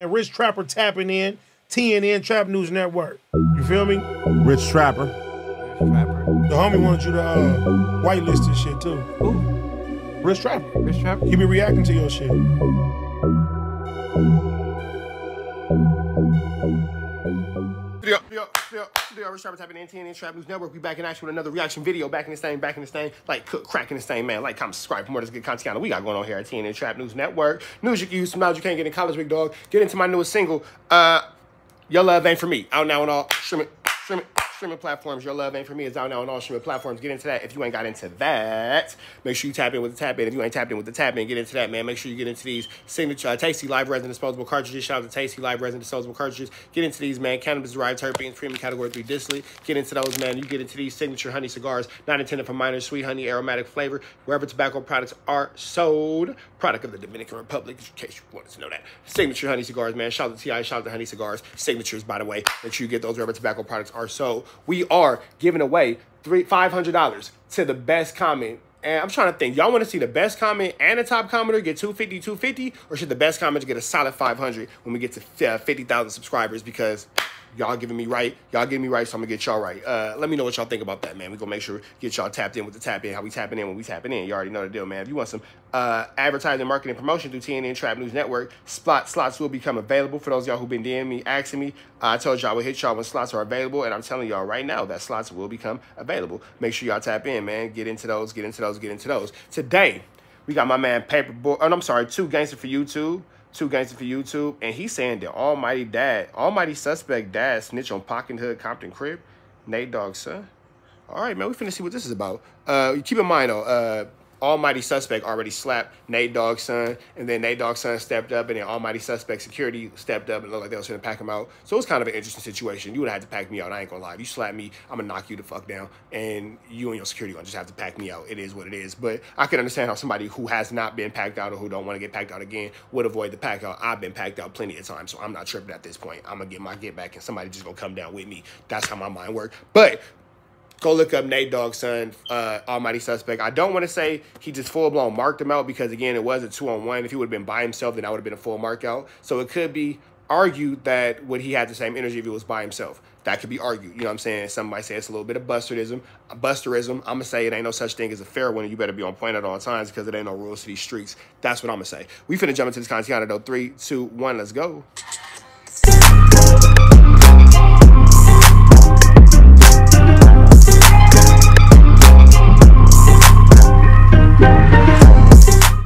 And Rich Trapper tapping in, TNN Trap News Network. You feel me? Rich Trapper. The homie wanted you to whitelist this shit too. Who? Rich Trapper. Rich Trapper? He be reacting to your shit. Rich Trapper tapping in TNN Trap News Network. We back in action with another reaction video. Back in this thing. Like cook, cracking this thing, man. Like, comment, subscribe for more of this good content we got going on here at TNN Trap News Network. News you can use, some knowledge you can't get in college, big dog. Get into my newest single, Your Love Ain't For Me. Out now on all streaming platforms. Your Love Ain't For Me is out now on all streaming platforms. Get into that. If you ain't got into that, make sure you tap in with the tap in. If you ain't tapped in with the tap in, get into that, man. Make sure you get into these signature Tasty Live Resin Disposable Cartridges. Shout out to Tasty Live Resin Disposable Cartridges. Get into these, man. Cannabis derived terpenes, premium category 3 distillate. Get into those, man. You get into these signature honey cigars, not intended for minors, sweet honey, aromatic flavor. Wherever tobacco products are sold, product of the Dominican Republic, in case you wanted to know that. Signature honey cigars, man. Shout out to TI, shout out to Honey Cigars. Signatures, by the way. Make sure you get those wherever tobacco products are sold. We are giving away $500 to the best comment. And I'm trying to think, y'all want to see the best comment and the top commenter get $250, or should the best commenter get a solid $500 when we get to 50,000 subscribers? Because y'all giving me right, so I'm gonna get y'all right. Let me know what y'all think about that, man. We gonna make sure get y'all tapped in with the tap in, how we tapping in when we tapping in. You already know the deal, man. If you want some advertising, marketing, promotion through TNN Trap News Network, slots will become available. For those of y'all who've been DMing me, asking me, I told y'all I would hit y'all when slots are available, and I'm telling y'all right now that slots will become available. Make sure y'all tap in, man. Get into those. Today, we got my man Paperboy, Two Gangster for YouTube, and he's saying that Almighty Suspect dad snitch on Pocket Hood Compton Crip, Nate Dogg's son. All right, man, we finna see what this is about. Keep in mind, though, Almighty Suspect already slapped Nate Dogg's son, and then Nate Dogg's son stepped up, and then Almighty Suspect security stepped up and looked like they was gonna pack him out. So it was kind of an interesting situation. You would have had to pack me out. I ain't gonna lie. If you slap me, I'm gonna knock you the fuck down, and you and your security gonna just have to pack me out. It is what it is. But I can understand how somebody who has not been packed out or who don't want to get packed out again would avoid the pack out. I've been packed out plenty of times, so I'm not tripping at this point. I'm gonna get my get back, and somebody just gonna come down with me. That's how my mind works. But go look up Nate Dogg's son, Almighty Suspect. I don't want to say he just full-blown marked him out because, again, it was a 2-on-1. If he would have been by himself, then that would have been a full mark out. So it could be argued that would he have the same energy if he was by himself. That could be argued. You know what I'm saying? Some might say it's a little bit of busterism. I'm going to say it ain't no such thing as a fair one, and you better be on point at all times because it ain't no rules to these streets. That's what I'm going to say. We finna jump into this content, though. 3, 2, 1, let's go.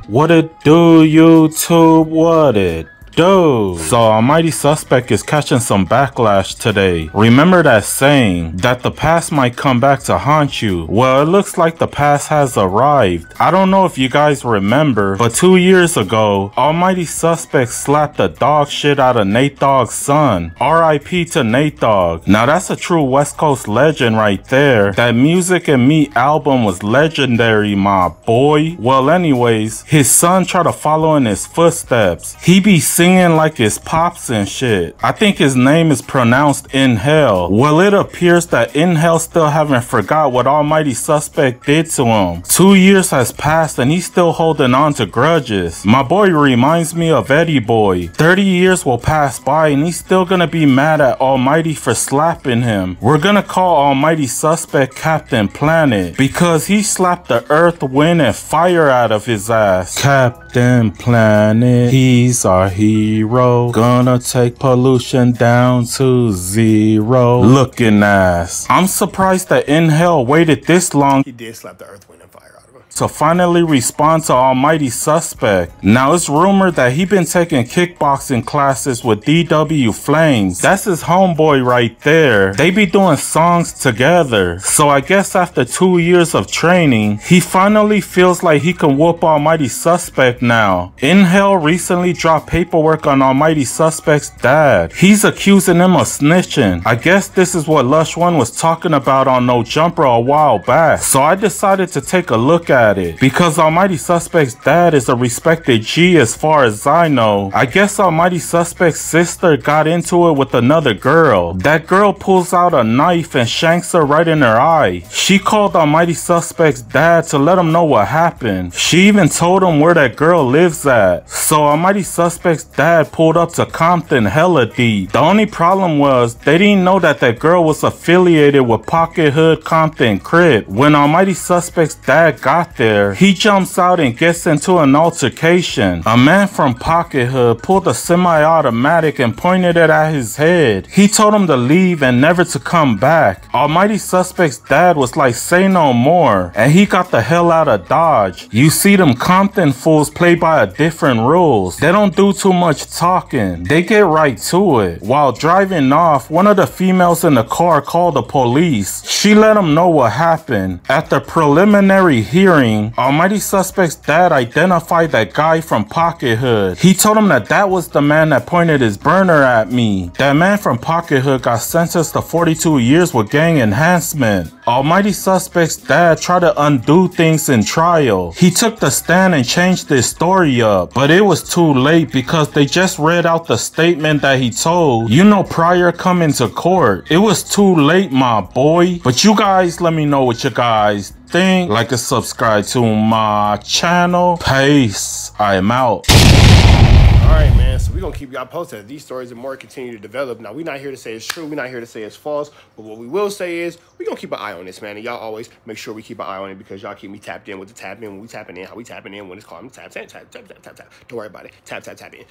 What it do, YouTube? What it do? So Almighty Suspect is catching some backlash today. Remember that saying that the past might come back to haunt you? Well, it looks like the past has arrived. I don't know if you guys remember, but 2 years ago, Almighty Suspect slapped the dog shit out of Nate Dogg's son. RIP to Nate Dogg. Now that's a true West Coast legend right there. That Music and Me album was legendary, my boy. Well, anyways, his son tried to follow in his footsteps. He be singing like his pops and shit. I think his name is pronounced In Hell. Well, it appears that In Hell still haven't forgot what Almighty Suspect did to him. 2 years has passed and he's still holding on to grudges. My boy reminds me of Eddie Boy. 30 years will pass by and he's still gonna be mad at Almighty for slapping him. We're gonna call Almighty Suspect Captain Planet because he slapped the earth, wind, and fire out of his ass. Captain Planet, he's our hero. Gonna take pollution down to 0. Looking ass. I'm surprised that In Hell waited this long. He did slap the earth, wind, and fire out of him to finally respond to Almighty Suspect. Now it's rumored that he been taking kickboxing classes with DW Flames. That's his homeboy right there. They be doing songs together. So I guess after 2 years of training, he finally feels like he can whoop Almighty Suspect now. In Hell recently dropped paperwork on Almighty Suspect's dad. He's accusing him of snitching. I guess this is what Lush One was talking about on No Jumper a while back. So I decided to take a look at at it. Because Almighty Suspect's dad is a respected G as far as I know. I guess Almighty Suspect's sister got into it with another girl. That girl pulls out a knife and shanks her right in her eye. She called Almighty Suspect's dad to let him know what happened. She even told him where that girl lives at. So Almighty Suspect's dad pulled up to Compton hella deep. The only problem was they didn't know that that girl was affiliated with Pocket Hood Compton Crip. When Almighty Suspect's dad got there, he jumps out and gets into an altercation. A man from Pocket Hood pulled a semi-automatic and pointed it at his head. He told him to leave and never to come back. Almighty Suspect's dad was like, say no more, and he got the hell out of Dodge. You see, them Compton fools play by a different rules. They don't do too much talking. They get right to it. While driving off, one of the females in the car called the police. She let them know what happened. At the preliminary hearing, Almighty Suspect's dad identified that guy from Pocket Hood. He told him that that was the man that pointed his burner at me. That man from Pocket Hood got sentenced to 42 years with gang enhancement. Almighty Suspect's dad tried to undo things in trial. He took the stand and changed his story up, but it was too late because they just read out the statement that he told, you know, prior coming to court. It was too late, my boy. But you guys let me know what you guys think. Like and subscribe to my channel. Peace. I am out. Alright, man, so we're going to keep y'all posted as these stories and more continue to develop. Now, we're not here to say it's true. We're not here to say it's false. But what we will say is we're going to keep an eye on this, man. And y'all always make sure we keep an eye on it because y'all keep me tapped in with the tap in. When we tapping in, how we tapping in, when it's called tap. Don't worry about it. Tap in.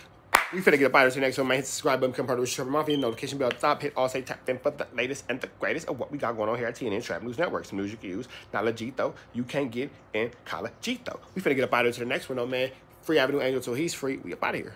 We finna get up out of the next one, man. Hit the subscribe button, become part of the Trapper Mafia, notification bell at the top, hit all, say tap in for the latest and the greatest of what we got going on here at TNN Trap News Network. Some news you can use. Not legit though. You can't get in Collegito. We finna get up out of the next one though, man. Free Avenue Angel till he's free. We up out of here.